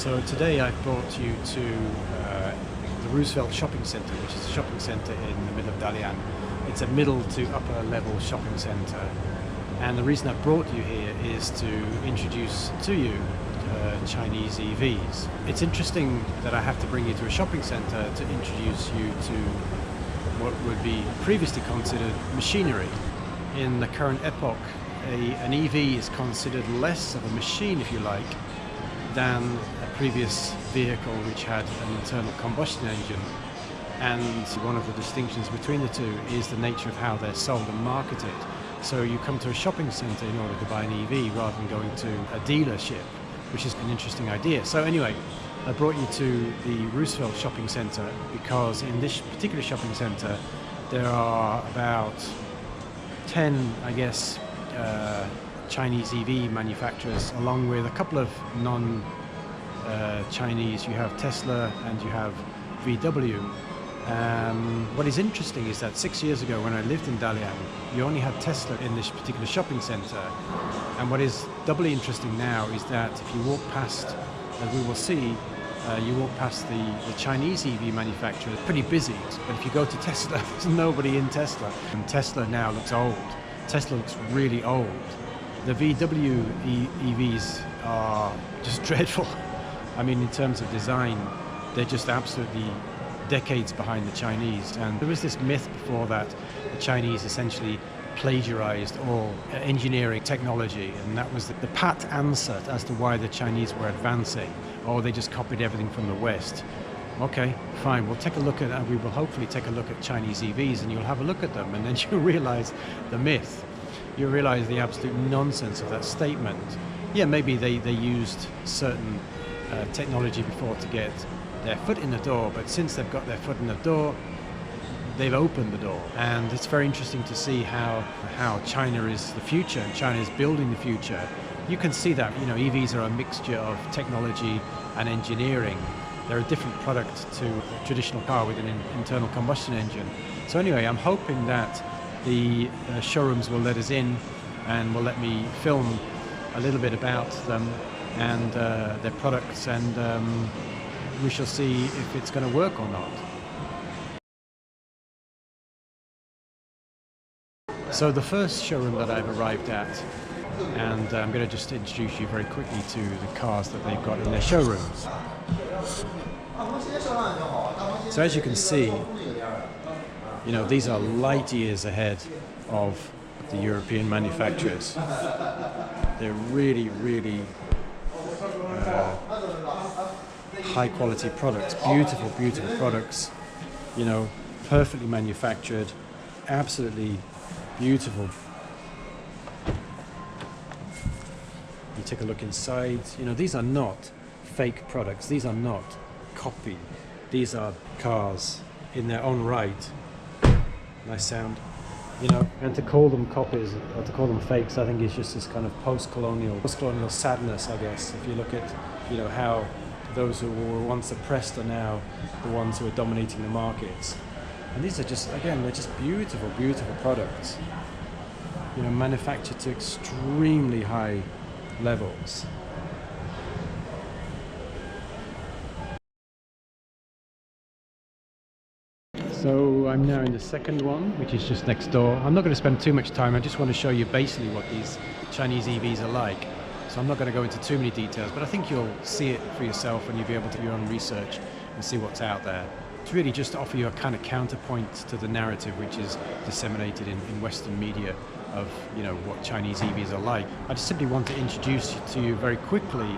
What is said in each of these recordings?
So today I've brought you to the Roosevelt Shopping Cente, which is a shopping centre in the middle of Dalian. It's a middle to upper level shopping centre, and the reason I've brought you here is to introduce to you Chinese EVs. It's interesting that I have to bring you to a shopping centre to introduce you to what would be previously considered machinery. In the current epoch, an EV is considered less of a machine, if you like, than a previous vehicle which had an internal combustion engine. And one of the distinctions between the two is the nature of how they're sold and marketed. So you come to a shopping centre in order to buy an EV rather than going to a dealership, which is an interesting idea. So anyway, I brought you to the Roosevelt Shopping Cente because in this particular shopping centre there are about 10, I guess, Chinese EV manufacturers, along with a couple of non-Chinese. You have Tesla and you have VW. What is interesting is that 6 years ago when I lived in Dalian, you only had Tesla in this particular shopping centre. And what is doubly interesting now is that if you walk past, as we will see, you walk past the Chinese EV manufacturers, pretty busy. But if you go to Tesla, there's nobody in Tesla. And Tesla now looks old. Tesla looks really old. The VW EVs are just dreadful. I mean, in terms of design, they're just absolutely decades behind the Chinese. And there was this myth before that the Chinese essentially plagiarized all engineering technology, and that was the pat answer as to why the Chinese were advancing. Oh, they just copied everything from the West. Okay, fine, we'll take a look at, and we will hopefully take a look at Chinese EVs, and you'll have a look at them, and then you'll realize the myth. You realize the absolute nonsense of that statement. Yeah, maybe they used certain technology before to get their foot in the door, but since they've got their foot in the door, they've opened the door. And it's very interesting to see how China is the future, and China is building the future. You can see that, you know, EVs are a mixture of technology and engineering. They're a different product to a traditional car with an internal combustion engine. So anyway, I'm hoping that the showrooms will let us in and will let me film a little bit about them and their products, and we shall see if it's going to work or not. So the first showroom that I've arrived at, and I'm going to just introduce you very quickly to the cars that they've got in their showrooms. So as you can see, you know, these are light years ahead of the European manufacturers. They're really, really high quality products, beautiful, beautiful products, you know, perfectly manufactured, absolutely beautiful. You take a look inside, you know, these are not fake products, these are not copy, these are cars in their own right. Nice sound, you know, and to call them copies or to call them fakes, I think is just this kind of post-colonial sadness, I guess. If you look at, you know, how those who were once oppressed are now the ones who are dominating the markets. And these are just, again, they're just beautiful, beautiful products, you know, manufactured to extremely high levels. So I'm now in the second one, which is just next door. I'm not going to spend too much time. I just want to show you basically what these Chinese EVs are like. So I'm not going to go into too many details, but I think you'll see it for yourself and you'll be able to do your own research and see what's out there. It's really just to offer you a kind of counterpoint to the narrative which is disseminated in Western media of, you know, what Chinese EVs are like. I just simply want to introduce to you very quickly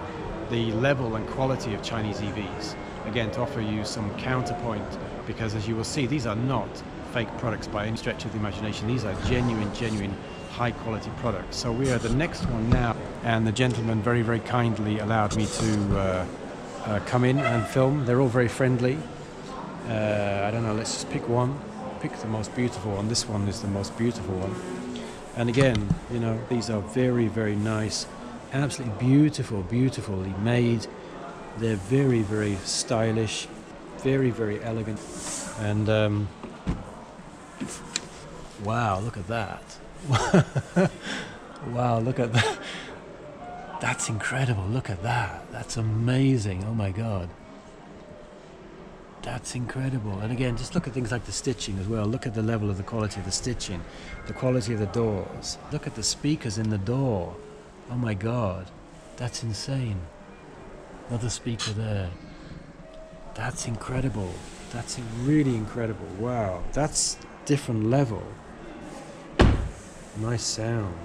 the level and quality of Chinese EVs. Again, to offer you some counterpoint, because as you will see, these are not fake products by any stretch of the imagination. These are genuine high quality products. So we are the next one now, and the gentleman very, very kindly allowed me to come in and film. They're all very friendly. I don't know, let's just pick one. Pick the most beautiful one. This one is the most beautiful one. And again, you know, these are very, very nice, absolutely beautiful, beautifully made. They're very, very stylish, very, very elegant. And wow, look at that. Wow, look at that. That's incredible. Look at that. That's amazing. Oh my God. That's incredible. And again, just look at things like the stitching as well. Look at the level of the quality of the stitching, the quality of the doors. Look at the speakers in the door. Oh my God. That's insane. Another speaker there. That's incredible. That's really incredible. Wow. That's different level. Nice sound.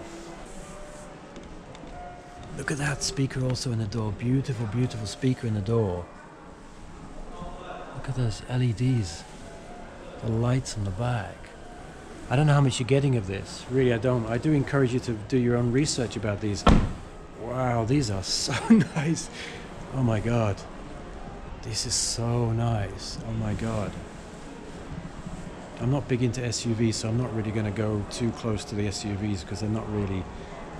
Look at that speaker also in the door. Beautiful, beautiful speaker in the door. Look at those LEDs. The lights on the back. I don't know how much you're getting of this. Really, I don't. I do encourage you to do your own research about these. Wow, these are so nice. Oh my God. This is so nice. Oh my God. I'm not big into SUVs, so I'm not really going to go too close to the SUVs because they're not really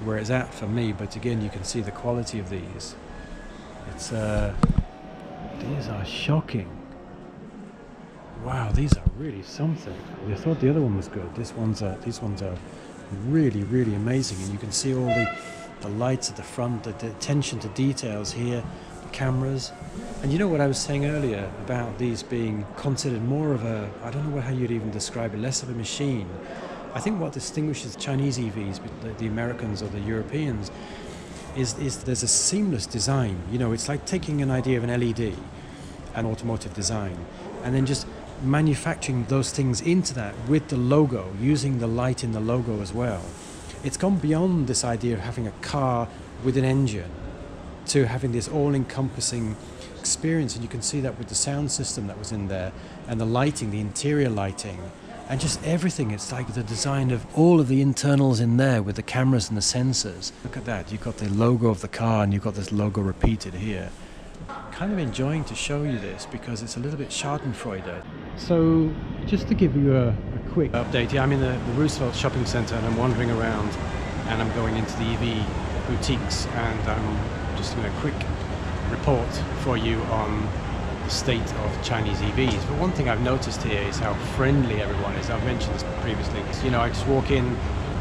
where it's at for me. But again, you can see the quality of these. It's these are shocking. Wow, these are really something. I thought the other one was good. These ones are really, really amazing, and you can see all the lights at the front, the attention to details here, the cameras. And you know what I was saying earlier about these being considered more of a, I don't know how you'd even describe it, less of a machine. I think what distinguishes Chinese EVs, the Americans or the Europeans, is there's a seamless design. You know, it's like taking an idea of an LED, an automotive design, and then just manufacturing those things into that with the logo, using the light in the logo as well. It's gone beyond this idea of having a car with an engine to having this all-encompassing experience, and you can see that with the sound system that was in there and the lighting, the interior lighting, and just everything. It's like the design of all of the internals in there with the cameras and the sensors. Look at that. You've got the logo of the car and you've got this logo repeated here. Kind of enjoying to show you this because it's a little bit Schadenfreude. So just to give you a quick update here, I'm in the Roosevelt Shopping Cente and I'm wandering around and I'm going into the EV boutiques, and I'm just doing a quick report for you on the state of Chinese EVs. But one thing I've noticed here is how friendly everyone is. I've mentioned this previously. You know, I just walk in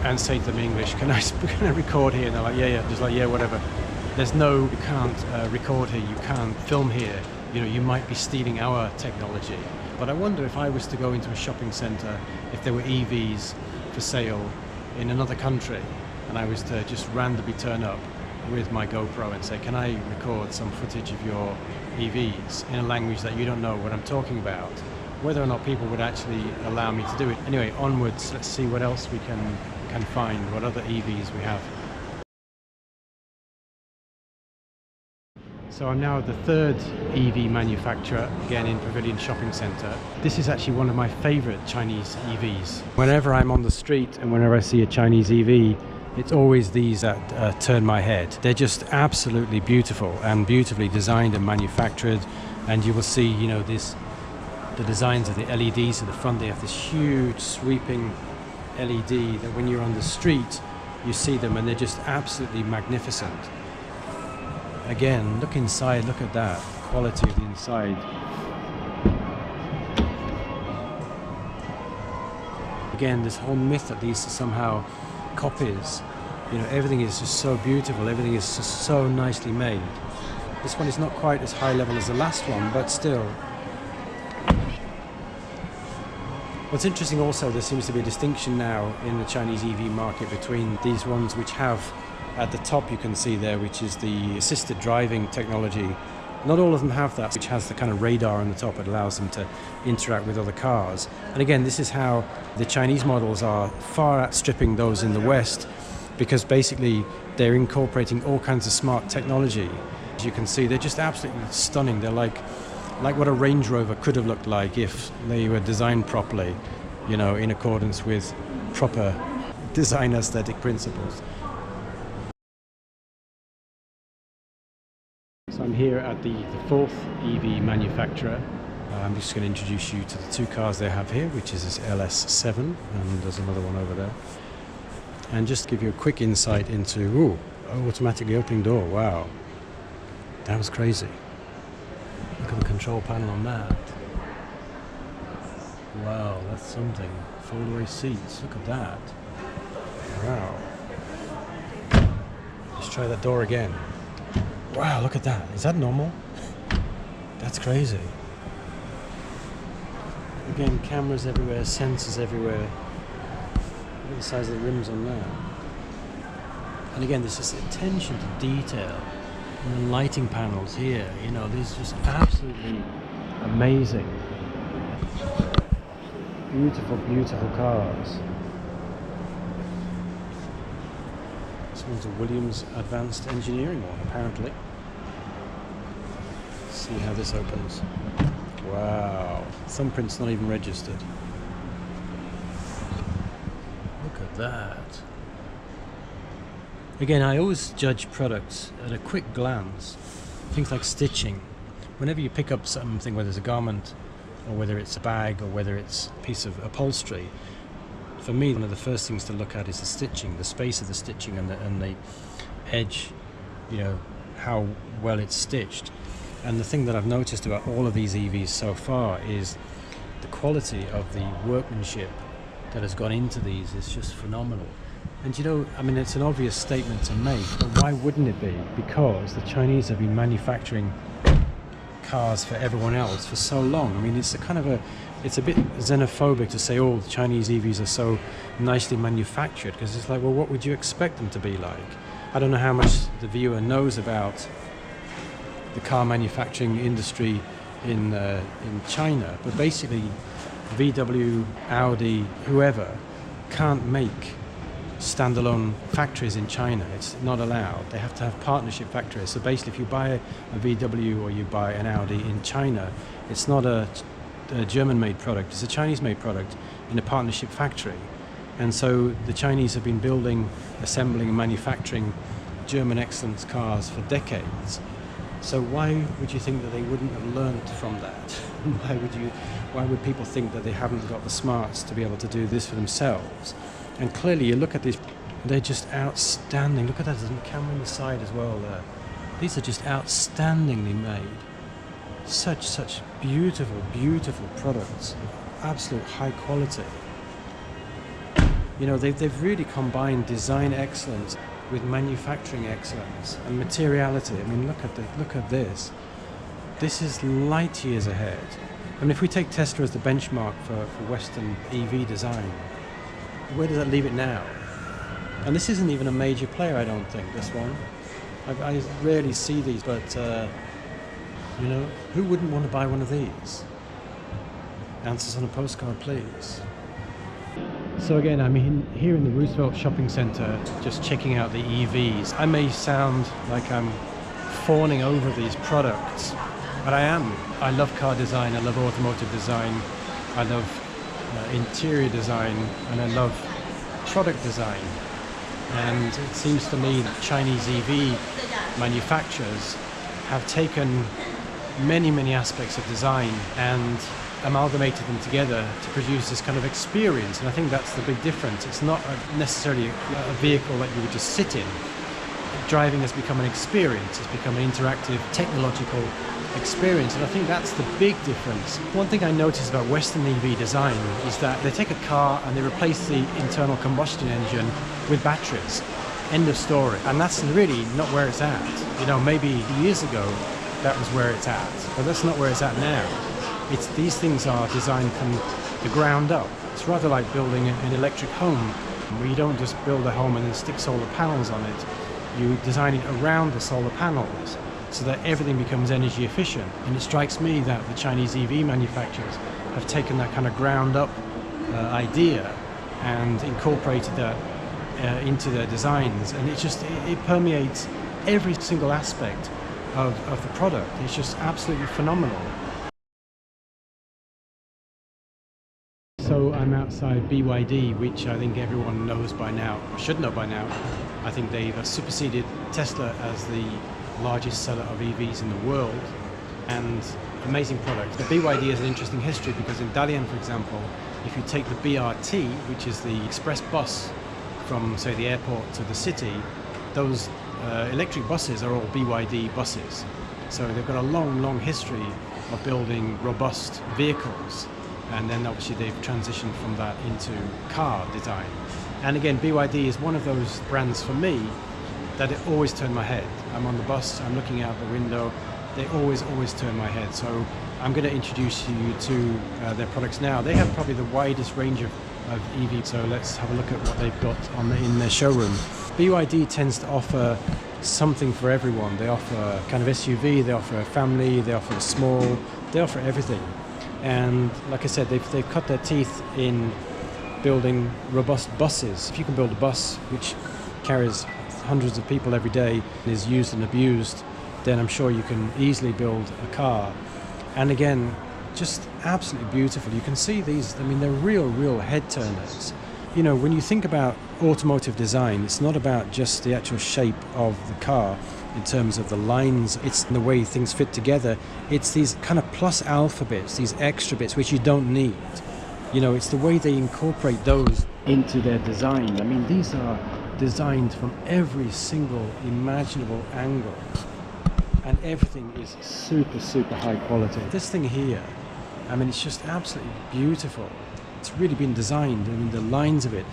and say to them in English, can I record here? And they're like, yeah, just like, yeah, whatever. There's no, you can't record here, you can't film here. You know, you might be stealing our technology. But I wonder if I was to go into a shopping centre, if there were EVs for sale in another country, and I was to just randomly turn up with my GoPro and say, can I record some footage of your EVs in a language that you don't know what I'm talking about, whether or not people would actually allow me to do it. Anyway, onwards, let's see what else we can find, what other EVs we have. So I'm now at the third EV manufacturer, again in Pavillion Shopping Cente. This is actually one of my favorite Chinese EVs. Whenever I'm on the street and whenever I see a Chinese EV, it's always these that turn my head. They're just absolutely beautiful and beautifully designed and manufactured. And you will see, you know, the designs of the LEDs at the front. They have this huge sweeping LED that when you're on the street, you see them and they're just absolutely magnificent. Again, look inside, look at that quality of the inside. Again, this whole myth that these are somehow copies, you know, everything is just so beautiful, everything is just so nicely made. This one is not quite as high level as the last one, but still. What's interesting also, there seems to be a distinction now in the Chinese EV market between these ones which have, at the top you can see there, which is the assisted driving technology. Not all of them have that, which has the kind of radar on the top that allows them to interact with other cars. And again, this is how the Chinese models are far outstripping those in the West, because basically they're incorporating all kinds of smart technology. As you can see, they're just absolutely stunning. They're like what a Range Rover could have looked like if they were designed properly, you know, in accordance with proper design aesthetic principles. So I'm here at the fourth EV manufacturer. I'm just going to introduce you to the two cars they have here, which is this LS7, and there's another one over there. And just give you a quick insight into, automatically opening door, wow. That was crazy. Look at the control panel on that. Wow, that's something. Fold-away seats, look at that. Wow. The Let's try that door again. Wow, look at that. Is that normal? That's crazy. Again, cameras everywhere, sensors everywhere. Look at the size of the rims on that. And again, there's this attention to detail. And the lighting panels here, you know, these are just absolutely amazing. Beautiful, beautiful cars. This one's a Williams Advanced Engineering one, apparently. Let's see how this opens. Wow, thumbprint's not even registered. Look at that. Again, I always judge products at a quick glance. Things like stitching. Whenever you pick up something, whether it's a garment, or whether it's a bag, or whether it's a piece of upholstery, for me, one of the first things to look at is the stitching, the space of the stitching and the edge, you know, how well it's stitched. And the thing that I've noticed about all of these EVs so far is the quality of the workmanship that has gone into these is just phenomenal. And you know, I mean, it's an obvious statement to make, but why wouldn't it be? Because the Chinese have been manufacturing cars for everyone else for so long. I mean, it's a bit xenophobic to say, oh, the Chinese EVs are so nicely manufactured, because it's like, well, what would you expect them to be like? I don't know how much the viewer knows about the car manufacturing industry in China, but basically VW, Audi, whoever can't make standalone factories in China. It's not allowed. They have to have partnership factories. So basically, if you buy a VW or you buy an Audi in China, it's not a German-made product. It's a Chinese-made product in a partnership factory. And so the Chinese have been building, assembling and manufacturing German excellence cars for decades. So why would you think that they wouldn't have learned from that? Why would people think that they haven't got the smarts to be able to do this for themselves? And clearly, you look at these, they're just outstanding. Look at that, there's a camera on the side as well there. These are just outstandingly made. Such beautiful, beautiful products of absolute high quality. You know, they've really combined design excellence with manufacturing excellence and materiality. I mean, look at this. This is light years ahead. I mean, if we take Tesla as the benchmark for Western EV design, where does that leave it now? And this isn't even a major player, I don't think, this one. I rarely see these, but you know, who wouldn't want to buy one of these? Answers on a postcard, please. So again, I'm here in the Roosevelt Shopping Cente, just checking out the EVs. I may sound like I'm fawning over these products, but I am. I love car design, I love automotive design, I love interior design, and I love product design. And it seems to me that Chinese EV manufacturers have taken many aspects of design and amalgamated them together to produce this kind of experience. And I think that's the big difference. It's not necessarily a vehicle that you would just sit in. Driving has become an experience. It's become an interactive, technological experience, and I think that's the big difference. One thing I notice about Western EV design is that they take a car and they replace the internal combustion engine with batteries. End of story. And that's really not where it's at. You know, maybe years ago that was where it's at, but that's not where it's at now. These things are designed from the ground up. It's rather like building an electric home, where you don't just build a home and then stick solar panels on it. You design it around the solar panels so that everything becomes energy efficient. And it strikes me that the Chinese EV manufacturers have taken that kind of ground up idea and incorporated that into their designs, and it permeates every single aspect of the product. It's just absolutely phenomenal. So I'm outside BYD, which I think everyone knows by now, or should know by now. I think they've superseded Tesla as the largest seller of EVs in the world, and amazing product. The BYD has an interesting history because in Dalian, for example, if you take the BRT, which is the express bus from, say, the airport to the city, those electric buses are all BYD buses. So they've got a long history of building robust vehicles, and then obviously they've transitioned from that into car design. And again, BYD is one of those brands for me that it always turned my head. I'm on the bus, I'm looking out the window, they always turn my head. So I'm going to introduce you to their products now. They have probably the widest range of EV, so let's have a look at what they've got in their showroom. BYD tends to offer something for everyone. They offer kind of SUV, they offer a family, they offer a small, they offer everything. And like I said, they've cut their teeth in building robust buses. If you can build a bus which carries hundreds of people every day and is used and abused, then I'm sure you can easily build a car. And again, just absolutely beautiful. You can see these, I mean, they're real head turners. You know, when you think about automotive design, it's not about just the actual shape of the car in terms of the lines, it's the way things fit together. It's these kind of plus alpha bits, these extra bits which you don't need. You know, it's the way they incorporate those into their design. I mean, these are designed from every single imaginable angle. And everything is super high quality. This thing here, I mean, it's just absolutely beautiful. It's really been designed. I mean, the lines of it,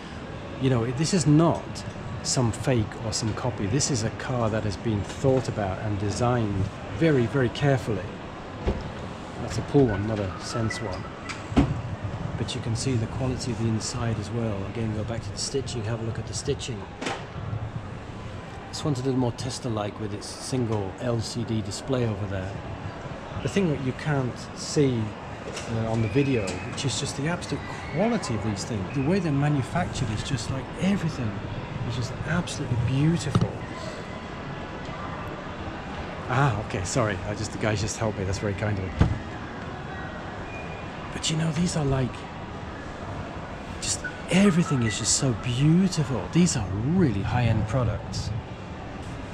you know, this is not some fake or some copy. This is a car that has been thought about and designed very carefully. That's a pull one, not a sense one. But you can see the quality of the inside as well. Again, go back to the stitching, have a look at the stitching. This one's a little more Tesla-like with its single LCD display over there. The thing that you can't see on the video, which is just the absolute quality of these things. The way they're manufactured is just like everything is just absolutely beautiful. Ah, okay, sorry. The guys just helped me. That's very kind of them. But you know, these are like, just everything is just so beautiful. These are really high-end products.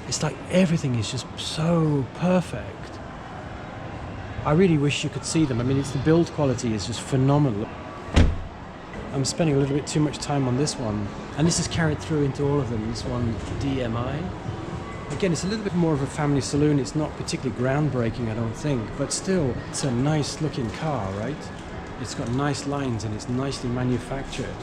It's like everything is just so perfect. I really wish you could see them. I mean, the build quality is just phenomenal. I'm spending a little bit too much time on this one, and this is carried through into all of them. This one, DMI. Again, it's a little bit more of a family saloon. It's not particularly groundbreaking, I don't think, but still, it's a nice looking car, right? It's got nice lines and it's nicely manufactured.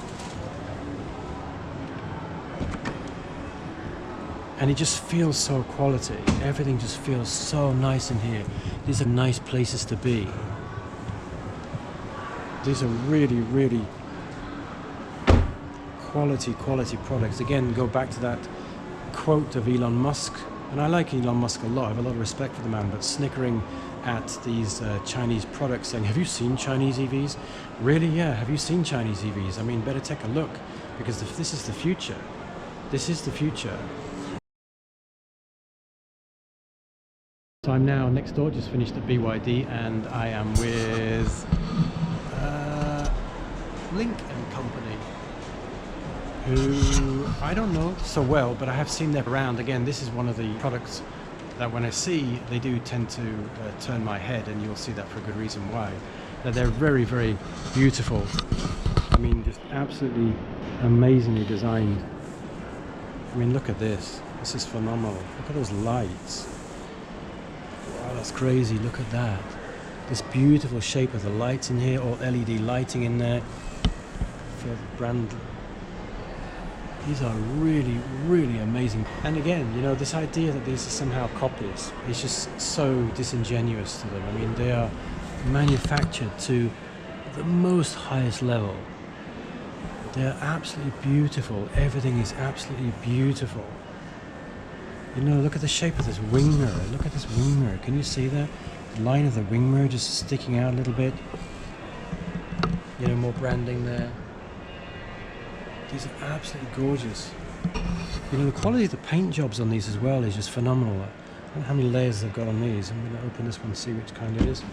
And it just feels so quality. Everything just feels so nice in here. These are nice places to be. These are really quality products. Again, go back to that quote of Elon Musk. And I like Elon Musk a lot. I have a lot of respect for the man, but snickering at these Chinese products saying, have you seen Chinese EVs? Really? Yeah, have you seen Chinese EVs? I mean, better take a look, because this is the future. This is the future. So I'm now next door, just finished at BYD, and I am with LYNK Company, who I don't know so well, but I have seen them around. Again, this is one of the products that when I see, they do tend to turn my head, and you'll see that for a good reason why. That they're very beautiful. I mean, just absolutely amazingly designed. I mean, look at this. This is phenomenal. Look at those lights. Wow, that's crazy. Look at that. This beautiful shape of the lights in here, all LED lighting in there. For the brand. These are really amazing. And again, you know, this idea that these are somehow copies is just so disingenuous to them. I mean, they are manufactured to the most highest level. They are absolutely beautiful. Everything is absolutely beautiful. You know, look at the shape of this wing mirror. Look at this wing mirror. Can you see that? The line of the wing mirror just sticking out a little bit. You know, more branding there. These are absolutely gorgeous. You know, the quality of the paint jobs on these as well is just phenomenal. I don't know how many layers they've got on these. I'm going to open this one and see which kind it is.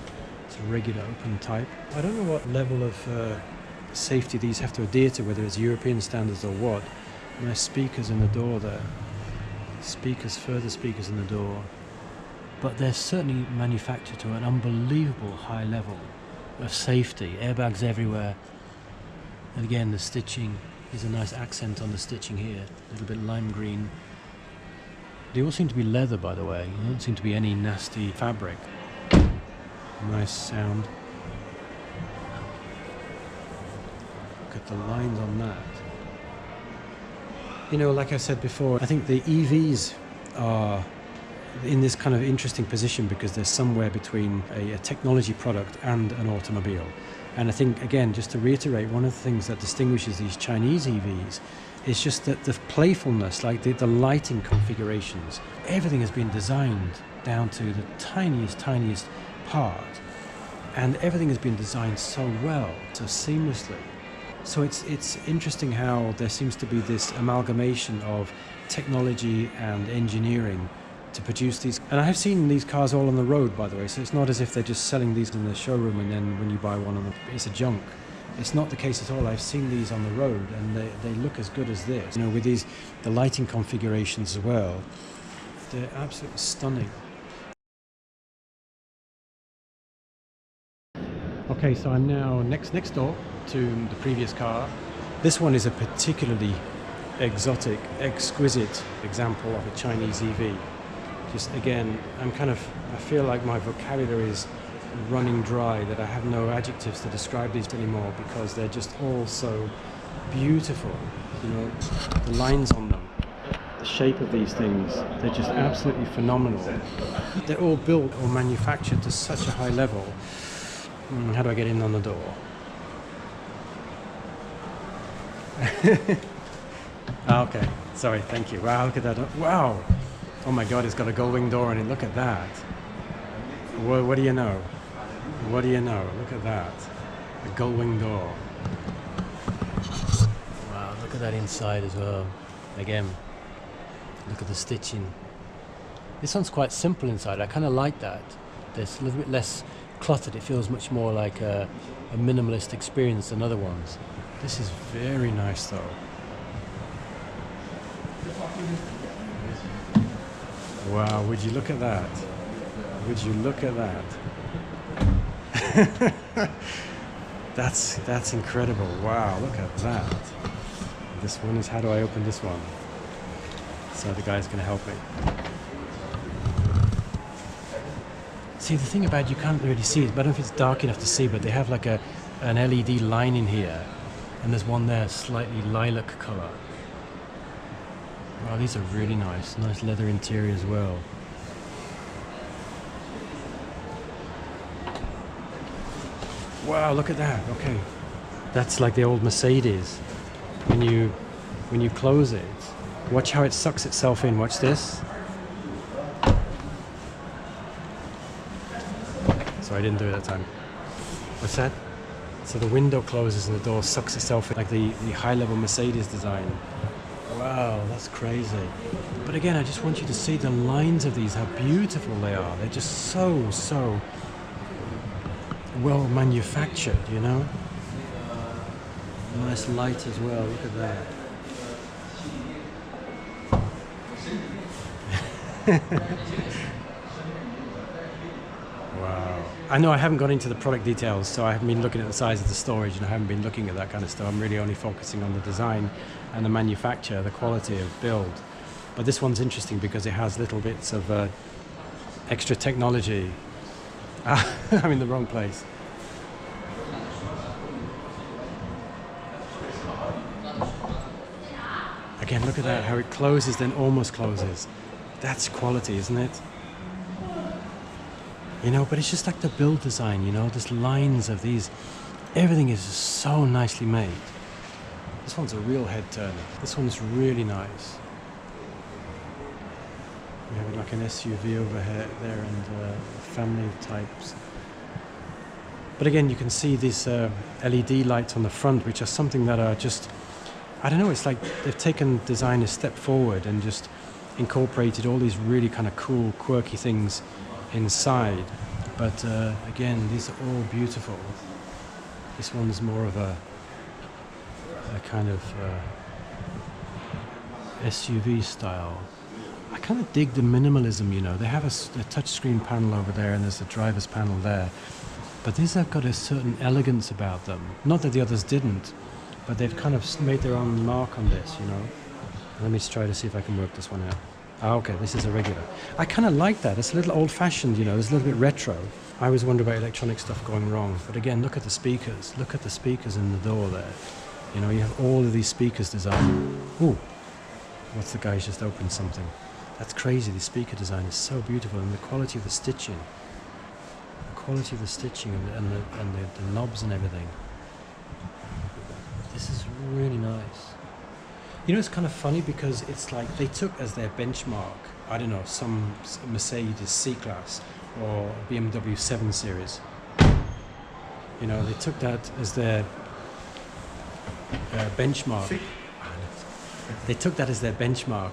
It's a regular open type. I don't know what level of safety these have to adhere to, whether it's European standards or what. Nice speakers in the door there. Speakers, further speakers in the door. But they're certainly manufactured to an unbelievable high level of safety. Airbags everywhere. And again, the stitching. There's a nice accent on the stitching here, a little bit lime green. They all seem to be leather, by the way. There don't seem to be any nasty fabric. Nice sound. Look at the lines on that. You know, like I said before, I think the EVs are in this kind of interesting position because they're somewhere between a technology product and an automobile. And I think, again, just to reiterate, one of the things that distinguishes these Chinese EVs is just that the playfulness, like the lighting configurations, everything has been designed down to the tiniest part, and everything has been designed so well, so seamlessly. So it's interesting how there seems to be this amalgamation of technology and engineering to produce these. And I have seen these cars all on the road, by the way, so it's not as if they're just selling these in the showroom and then when you buy one it's a junk. It's not the case at all. I've seen these on the road and they look as good as this. You know, with the lighting configurations as well, they're absolutely stunning. Okay, so I'm now next door to the previous car. This one is a particularly exotic, exquisite example of a Chinese EV. Just again, I feel like my vocabulary is running dry, that I have no adjectives to describe these anymore because they're just all so beautiful. You know, the lines on them, the shape of these things, they're just absolutely phenomenal. They're all built or manufactured to such a high level. How do I get in on the door? Okay, sorry, thank you. Wow, look at that. Wow! Oh my God, it's got a gold wing door in it. Look at that. What do you know? What do you know? Look at that. A gold wing door. Wow, look at that inside as well. Again, look at the stitching. This one's quite simple inside. I kind of like that. There's a little bit less cluttered. It feels much more like a minimalist experience than other ones. This is very nice though. Wow, would you look at that? Would you look at that? That's incredible. Wow, look at that. This one is, how do I open this one? So the guy's gonna help me. See, the thing about, you can't really see it, but I don't know if it's dark enough to see, but they have like an LED line in here, and there's one there, slightly lilac color. Wow, these are really nice. Nice leather interior as well. Wow, look at that. Okay, that's like the old Mercedes. When you close it, watch how it sucks itself in. Watch this. Sorry, I didn't do it that time. What's that? So the window closes and the door sucks itself in, like the high-level Mercedes design. Wow, that's crazy. But again, I just want you to see the lines of these, how beautiful they are. They're just so well manufactured, you know? Nice light as well, look at that. Wow. I know I haven't got into the product details, so I haven't been looking at the size of the storage and I haven't been looking at that kind of stuff. I'm really only focusing on the design and the manufacture, the quality of build. But this one's interesting because it has little bits of extra technology. I'm in the wrong place. Again, look at that, how it closes then almost closes. That's quality, isn't it? You know, but it's just like the build design, you know, there's lines of these. Everything is so nicely made. This one's a real head turner. This one's really nice. We have like an SUV over here, there, and family types. But again, you can see these LED lights on the front, which are something that are just, I don't know, it's like they've taken design a step forward and just incorporated all these really kind of cool, quirky things inside. But again, these are all beautiful. This one's more of a kind of SUV style. I kind of dig the minimalism, you know. They have a touchscreen panel over there and there's a driver's panel there. But these have got a certain elegance about them. Not that the others didn't, but they've kind of made their own mark on this, you know. Let me try to see if I can work this one out. Ah, okay, this is a regular. I kind of like that. It's a little old-fashioned, you know. It's a little bit retro. I always wonder about electronic stuff going wrong. But again, look at the speakers. Look at the speakers in the door there. You know, you have all of these speakers designed. Ooh, what's the guy's just opened something? That's crazy. The speaker design is so beautiful, and the quality of the stitching. The quality of the stitching and the knobs and everything. This is really nice. You know, it's kind of funny because it's like they took as their benchmark, I don't know, some Mercedes C-Class or BMW 7 Series. You know, they took that as their benchmark. They took that as their benchmark,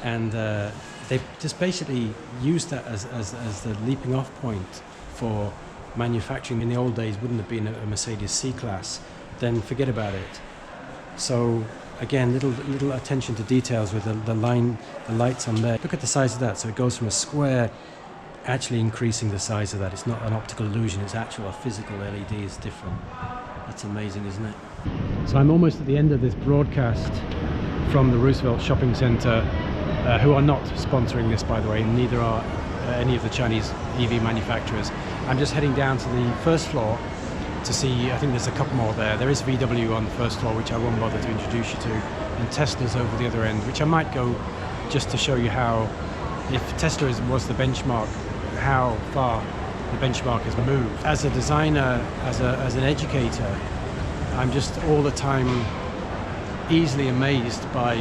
and they just basically used that as the leaping off point for manufacturing. In the old days, wouldn't have been a Mercedes C-Class. Then forget about it. So again, little attention to details with the lights on there. Look at the size of that. So it goes from a square, actually increasing the size of that. It's not an optical illusion. It's actual physical LED is different. That's amazing, isn't it? So I'm almost at the end of this broadcast from the Roosevelt Shopping Center, who are not sponsoring this, by the way. Neither are any of the Chinese EV manufacturers. I'm just heading down to the first floor to see, I think there's a couple more there. There is VW on the first floor, which I won't bother to introduce you to, and Tesla's over the other end, which I might go just to show you how, if Tesla was the benchmark, how far the benchmark has moved. As a designer, as an educator, I'm just all the time easily amazed by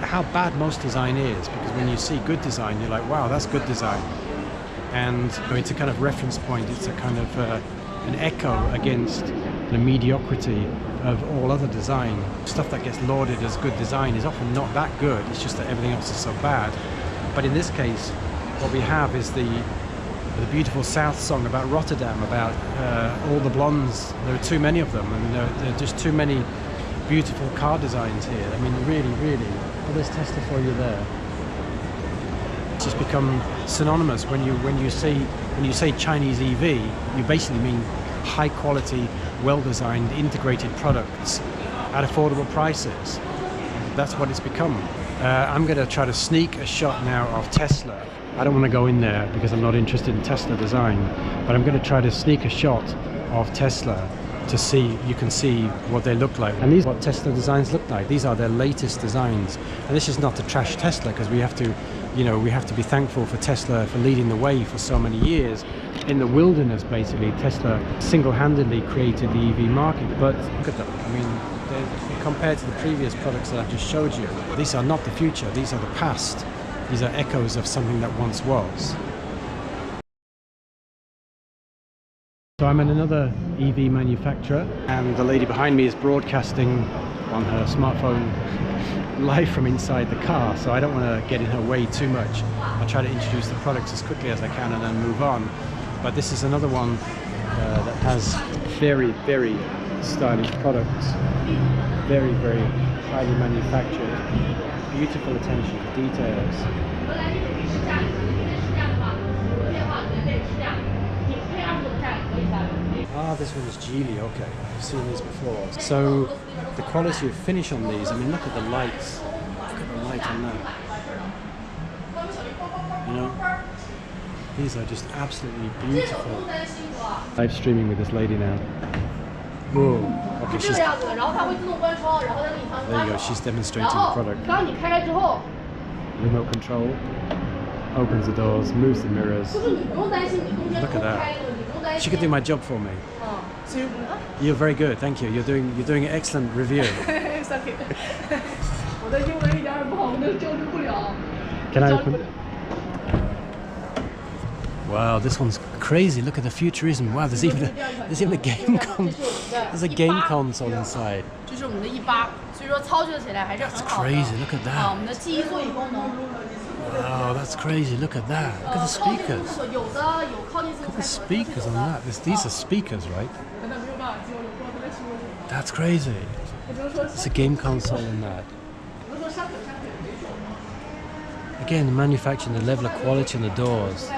how bad most design is, because when you see good design, you're like, wow, that's good design. And it's a kind of reference point, it's a kind of an echo against the mediocrity of all other design. Stuff that gets lauded as good design is often not that good, it's just that everything else is so bad. But in this case, what we have is the beautiful South song about Rotterdam, about all the blondes. There are too many of them, and there are just too many beautiful car designs here. I mean, really, really. Well, there's Tesla for you there. It's just become synonymous. When you say Chinese EV, you basically mean high quality, well designed, integrated products at affordable prices. That's what it's become. I'm going to try to sneak a shot now of Tesla. I don't want to go in there because I'm not interested in Tesla design, but I'm going to try to sneak a shot of Tesla to see, you can see what they look like. And these are what Tesla designs look like. These are their latest designs. And this is not to trash Tesla, because we have to, you know, we have to be thankful for Tesla for leading the way for so many years. In the wilderness, basically, Tesla single-handedly created the EV market. But look at them. I mean, compared to the previous products that I've just showed you, these are not the future. These are the past. These are echoes of something that once was. So I'm in another EV manufacturer, and the lady behind me is broadcasting on her smartphone live from inside the car, so I don't want to get in her way too much. I'll try to introduce the products as quickly as I can and then move on. But this is another one that has very, very stylish products, very, very highly manufactured, beautiful attention to details. Ah, this one is Ji Li, okay, I've seen these before. So, the quality of finish on these, I mean, look at the lights. Look at the light on that. You know? These are just absolutely beautiful. Live streaming with this lady now. Whoa, okay, she's... There you go, she's demonstrating the product. Remote control. Opens the doors, moves the mirrors. Look at that. She could do my job for me. You're very good, thank you. You're doing an excellent review. Can I open? Wow, this one's crazy. Look at the futurism. Wow, there's even a game there's a game console inside. That's crazy. Look at that. Wow, that's crazy. Look at that. Look at the speakers. Look at the speakers on that. These are speakers, right? That's crazy. It's a game console in that. Again, the manufacturing, the level of quality on the doors.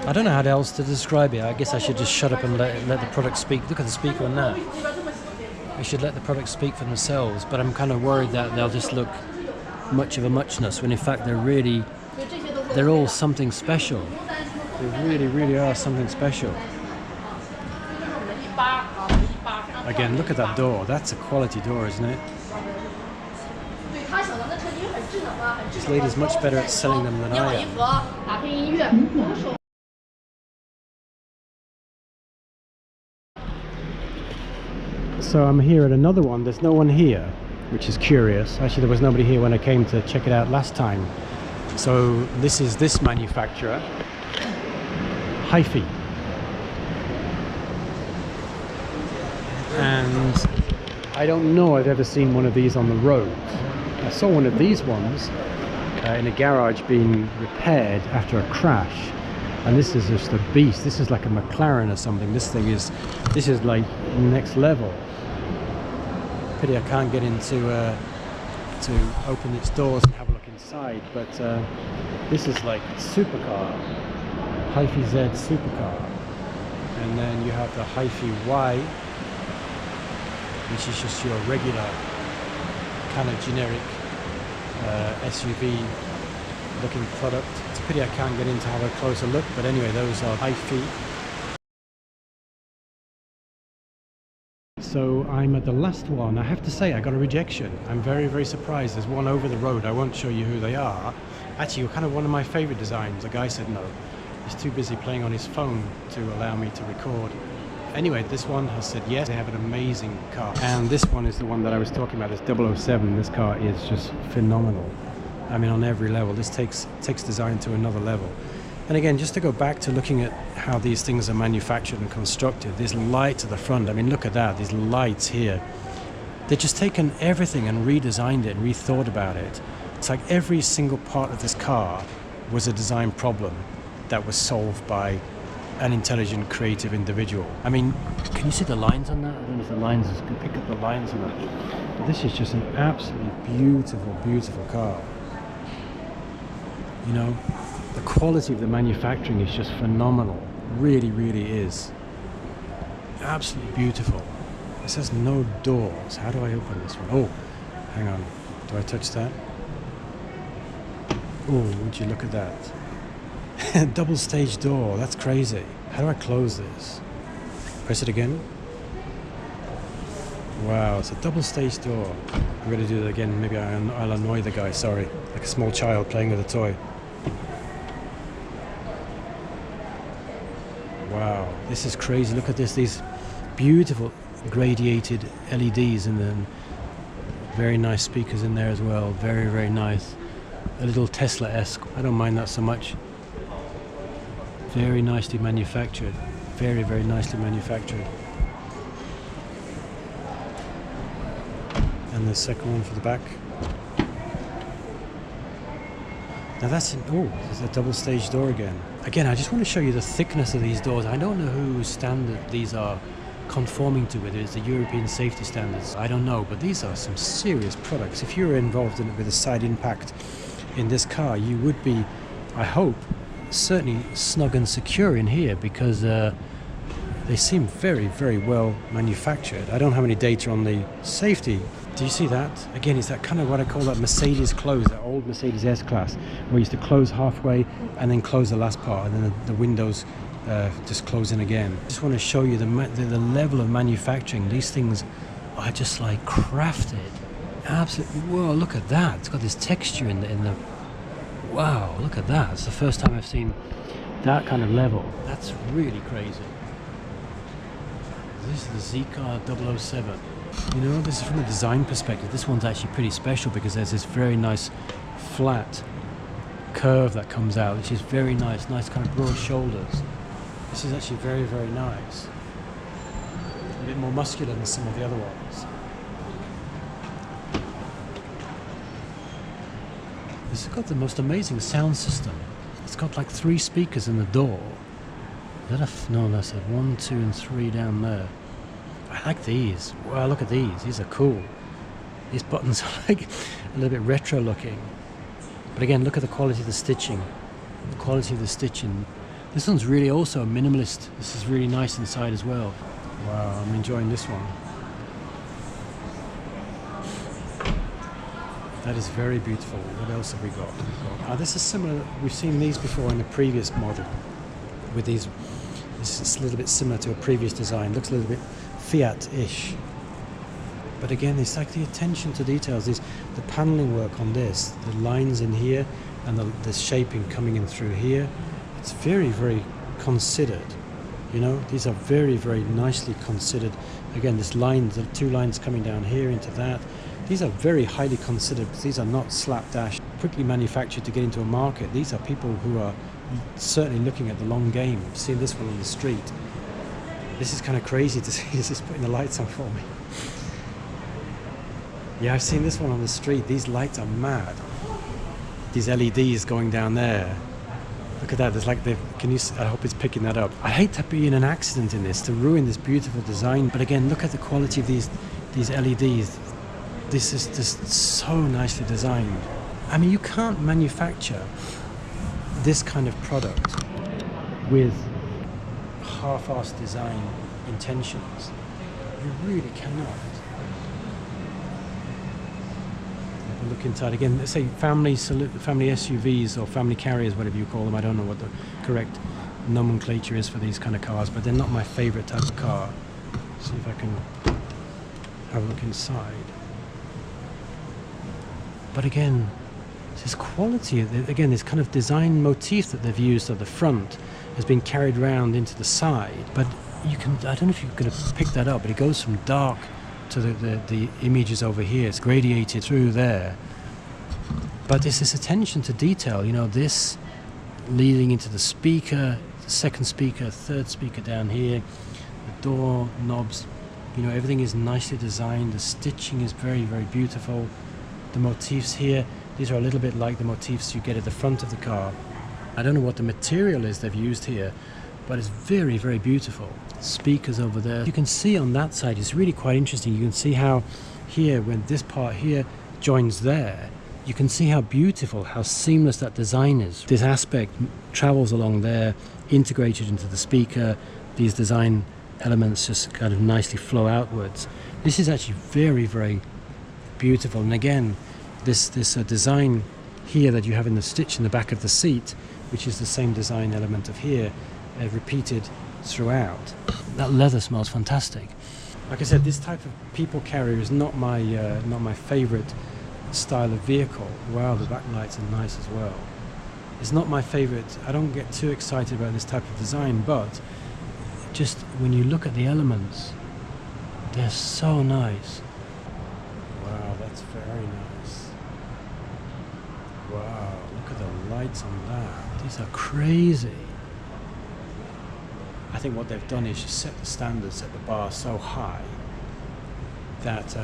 I don't know how else to describe it. I guess I should just shut up and let the product speak. Look at the speaker on that. I should let the products speak for themselves, but I'm kind of worried that they'll just look much of a muchness, when in fact they're all something special. They really, really are something special. Again, look at that door. That's a quality door, isn't it? This lady's much better at selling them than I am. So I'm here at another one. There's no one here, which is curious. Actually, there was nobody here when I came to check it out last time. So this is this manufacturer, Hiphi. And I don't know I've ever seen one of these on the road. I saw one of these ones in a garage being repaired after a crash. And this is just a beast. This is like a McLaren or something. This is like next level. Pity I can't get into to open its doors and have a look inside, but this is like supercar, Hiphi Z supercar, and then you have the Hiphi Y, which is just your regular kind of generic SUV looking product. It's a pity I can't get in to have a closer look, but anyway, those are Hiphi. So I'm at the last one. I have to say I got a rejection. I'm very, very surprised. There's one over the road. I won't show you who they are. Actually, kind of one of my favorite designs. The guy said no. He's too busy playing on his phone to allow me to record. Anyway, this one has said yes. They have an amazing car. And this one is the one that I was talking about. It's 007. This car is just phenomenal. I mean, on every level. This takes design to another level. And again, just to go back to looking at how these things are manufactured and constructed, this light at the front, I mean, look at that, these lights here. They've just taken everything and redesigned it and rethought about it. It's like every single part of this car was a design problem that was solved by an intelligent, creative individual. I mean, can you see the lines on that? I don't know if the lines, you can pick up the lines on that. But this is just an absolutely beautiful, beautiful car. You know? The quality of the manufacturing is just phenomenal. Really, really is. Absolutely beautiful. It says no doors. How do I open this one? Oh, hang on. Do I touch that? Oh, would you look at that? Double stage door. That's crazy. How do I close this? Press it again. Wow, it's a double stage door. I'm going to do that again. Maybe I'll annoy the guy. Sorry. Like a small child playing with a toy. Wow, this is crazy. Look at this, these beautiful gradiated LEDs and then very nice speakers in there as well. Very, very nice. A little Tesla-esque. I don't mind that so much. Very nicely manufactured. Very, very nicely manufactured. And the second one for the back. Now that's oh, there's a double stage door again. Again, I just want to show you the thickness of these doors. I don't know whose standard these are conforming to, whether it's the European safety standards. I don't know, but these are some serious products. If you were involved in it with a side impact in this car, you would be, I hope, certainly snug and secure in here because they seem very, very well manufactured. I don't have any data on the safety. Do you see that? Again, it's that kind of what I call that Mercedes close, that old Mercedes S-Class, where you used to close halfway and then close the last part, and then the windows just close in again. I just want to show you the level of manufacturing. These things are just like crafted. Absolutely. Whoa, look at that. It's got this texture in the wow, look at that. It's the first time I've seen that kind of level. That's really crazy. This is the ZEEKR 007. You know, this is from a design perspective. This one's actually pretty special because there's this very nice flat curve that comes out, which is very nice. Nice kind of broad shoulders. This is actually very, very nice. A bit more muscular than some of the other ones. This has got the most amazing sound system. It's got like 3 speakers in the door. Is that no, that's a 1, 2, and 3 down there. I like these. Wow, look at these. These are cool. These buttons are like a little bit retro looking. But again, look at the quality of the stitching. The quality of the stitching. This one's really also minimalist. This is really nice inside as well. Wow, I'm enjoying this one. That is very beautiful. What else have we got? This is similar. We've seen these before in the previous model. With these, this is a little bit similar to a previous design. Looks a little bit Fiat-ish. But again, it's like the attention to details, the paneling work on this, the lines in here, and the shaping coming in through here. It's very, very considered. You know, these are very, very nicely considered. Again, this line, the two lines coming down here into that. These are very highly considered. These are not slapdash, quickly manufactured to get into a market. These are people who are certainly looking at the long game. I've seen this one on the street. This is kind of crazy to see. This is putting the lights on for me. Yeah, I've seen this one on the street. These lights are mad. These LEDs going down there. Look at that. There's like I hope it's picking that up. I hate to be in an accident in this, to ruin this beautiful design. But again, look at the quality of these LEDs. This is just so nicely designed. I mean, you can't manufacture this kind of product with half-assed design intentions. You really cannot. Have a look inside again. Let's say family SUVs or family carriers, whatever you call them. I don't know what the correct nomenclature is for these kind of cars, but they're not my favorite type of car. See if I can have a look inside. But again, this quality, again, this kind of design motif that they've used at the front has been carried around into the side. But you can, I don't know if you're going to pick that up, but it goes from dark to the images over here. It's gradiated through there. But there's this attention to detail, you know, this leading into the speaker, the second speaker, third speaker down here, the door knobs, you know, everything is nicely designed. The stitching is very, very beautiful. The motifs here, these are a little bit like the motifs you get at the front of the car. I don't know what the material is they've used here, but it's very, very beautiful. Speakers over there. You can see on that side, it's really quite interesting. You can see how here, when this part here joins there, you can see how beautiful, how seamless that design is. This aspect travels along there, integrated into the speaker. These design elements just kind of nicely flow outwards. This is actually very, very beautiful. And again, this design here that you have in the stitch in the back of the seat, which is the same design element of here, repeated throughout. That leather smells fantastic. Like I said, this type of people carrier is not my favorite style of vehicle. Wow, the backlights are nice as well. It's not my favorite. I don't get too excited about this type of design, but just when you look at the elements, they're so nice. Wow, that's very nice. Wow, look at the lights on that. These are crazy. I think what they've done is just set the standards, set the bar so high that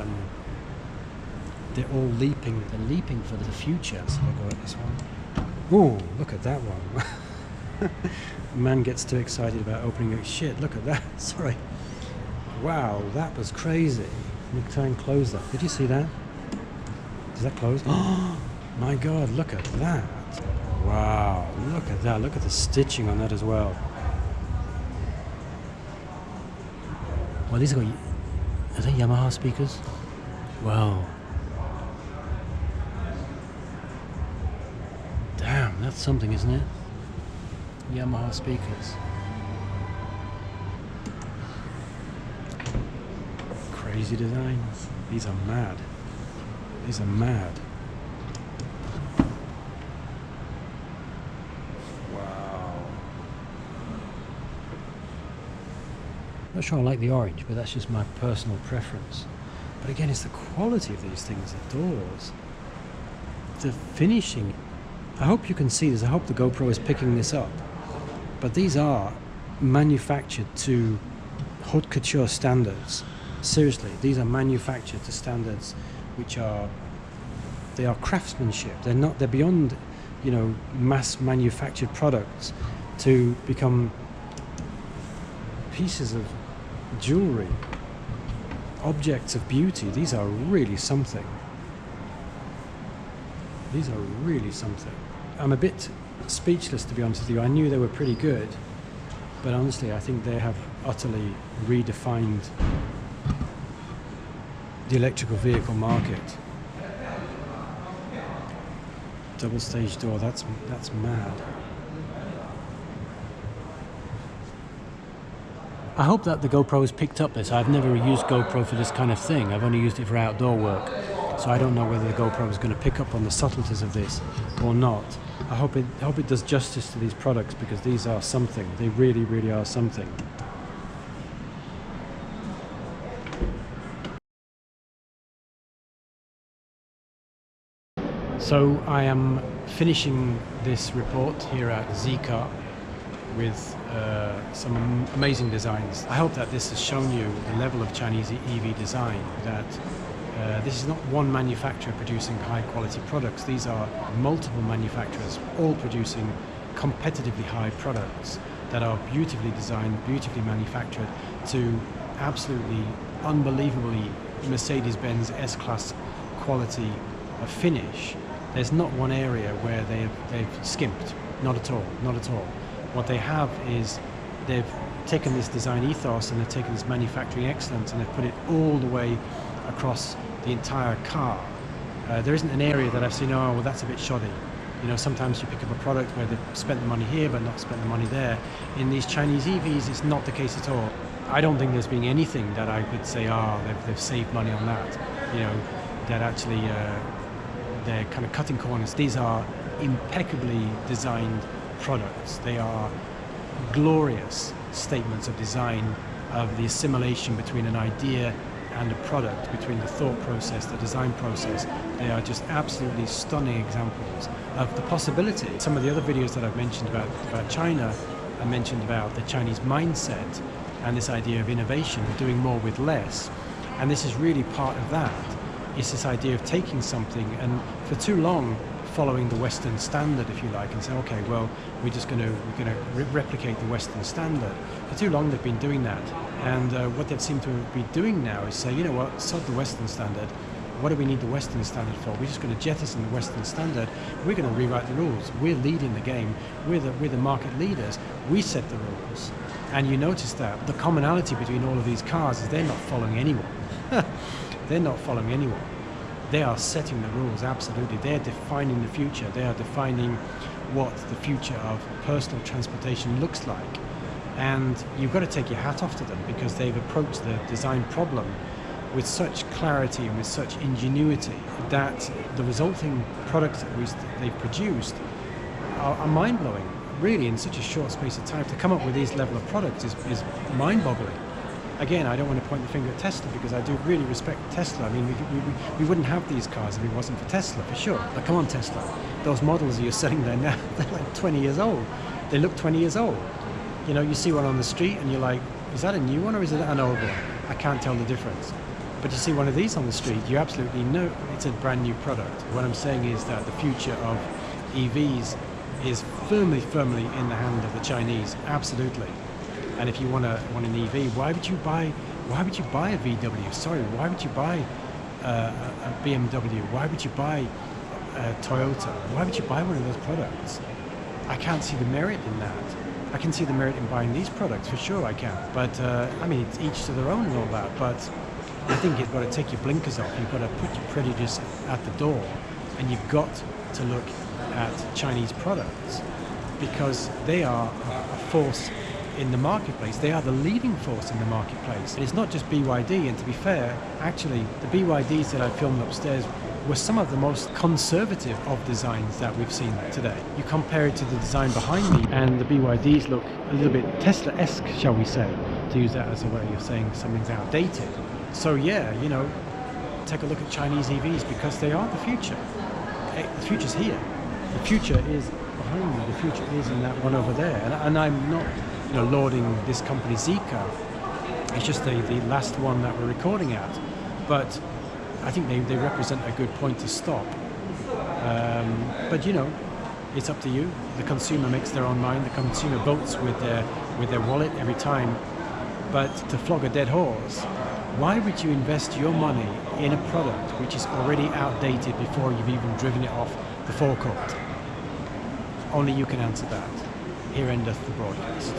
they're all leaping. They're leaping for the future. So I'll go at this one. Oh, look at that one. Man gets too excited about opening it. Shit, look at that. Sorry. Wow, that was crazy. Let me try and close that. Did you see that? Is that closed? Oh my God, look at that. Wow, look at that. Look at the stitching on that as well. Well, these are they Yamaha speakers? Wow. Damn, that's something, isn't it? Yamaha speakers. Crazy designs. These are mad. These are mad. Wow. Not sure I like the orange, but that's just my personal preference. But again, it's the quality of these things, the doors, the finishing. I hope you can see this. I hope the GoPro is picking this up. But these are manufactured to haute couture standards. Seriously, these are manufactured to standards which are craftsmanship. They're beyond, you know, mass manufactured products to become pieces of jewelry, objects of beauty. These are really something. These are really something. I'm a bit speechless, to be honest with you. I knew they were pretty good, but honestly, I think they have utterly redefined the electrical vehicle market. Double stage door, that's mad. I hope that the GoPro has picked up this. I've never used GoPro for this kind of thing. I've only used it for outdoor work. So I don't know whether the GoPro is going to pick up on the subtleties of this or not. I hope it does justice to these products, because these are something. They really, really are something. So I am finishing this report here at ZEEKR with some amazing designs. I hope that this has shown you the level of Chinese EV design, that this is not one manufacturer producing high quality products. These are multiple manufacturers all producing competitively high products that are beautifully designed, beautifully manufactured to absolutely unbelievably Mercedes-Benz S-Class quality of finish. There's not one area where they've skimped, not at all, not at all. What they have is they've taken this design ethos and they've taken this manufacturing excellence and they've put it all the way across the entire car. There isn't an area that I've seen, oh, well, that's a bit shoddy. You know, sometimes you pick up a product where they've spent the money here but not spent the money there. In these Chinese EVs, it's not the case at all. I don't think there's been anything that I could say, they've saved money on that. You know, that actually they're kind of cutting corners. These are impeccably designed products. They are glorious statements of design, of the assimilation between an idea and a product, between the thought process, the design process. They are just absolutely stunning examples of the possibility. Some of the other videos that I've mentioned about China, I mentioned about the Chinese mindset and this idea of innovation, doing more with less. And this is really part of that. It's this idea of taking something and for too long following the Western standard, if you like, and say, okay, well, we're going to replicate the Western standard. For too long they've been doing that, and what they seem to be doing now is say, you know what, sod the Western standard. What do we need the Western standard for? We're just going to jettison the Western standard. We're going to rewrite the rules. We're leading the game. We're the market leaders. We set the rules. And you notice that the commonality between all of these cars is they're not following anyone. They're not following anyone. They are setting the rules, absolutely. They're defining the future. They are defining what the future of personal transportation looks like. And you've got to take your hat off to them, because they've approached the design problem with such clarity and with such ingenuity that the resulting products that they've produced are mind-blowing. Really, in such a short space of time, to come up with these level of products is mind-boggling. Again, I don't want to point the finger at Tesla, because I do really respect Tesla. I mean, we wouldn't have these cars if it wasn't for Tesla, for sure. But come on, Tesla. Those models that you're selling there now, they're like 20 years old. They look 20 years old. You know, you see one on the street and you're like, is that a new one or is it an old one? I can't tell the difference. But you see one of these on the street, you absolutely know it's a brand new product. What I'm saying is that the future of EVs is firmly in the hand of the Chinese, absolutely. And if you want an EV, why would you buy a VW? Sorry, why would you buy a BMW? Why would you buy a Toyota? Why would you buy one of those products? I can't see the merit in that. I can see the merit in buying these products, for sure I can. But I mean, it's each to their own and all that. But I think you've got to take your blinkers off. You've got to put your prejudice at the door, and you've got to look at Chinese products, because they are a force in the marketplace. They are the leading force in the marketplace. And it's not just BYD, and to be fair, actually, the BYDs that I filmed upstairs were some of the most conservative of designs that we've seen today. You compare it to the design behind me, and the BYDs look a little bit Tesla-esque, shall we say, to use that as a way of saying something's outdated. So yeah, you know, take a look at Chinese EVs, because they are the future. The future's here. The future is behind me. The future is in that one over there. And I'm not, you know, lauding this company ZEEKR. It's just the last one that we're recording at. But I think they represent a good point to stop. But you know, it's up to you. The consumer makes their own mind. The consumer votes with their wallet every time. But to flog a dead horse, why would you invest your money in a product which is already outdated before you've even driven it off the forecourt? Only you can answer that. Here endeth the broadcast.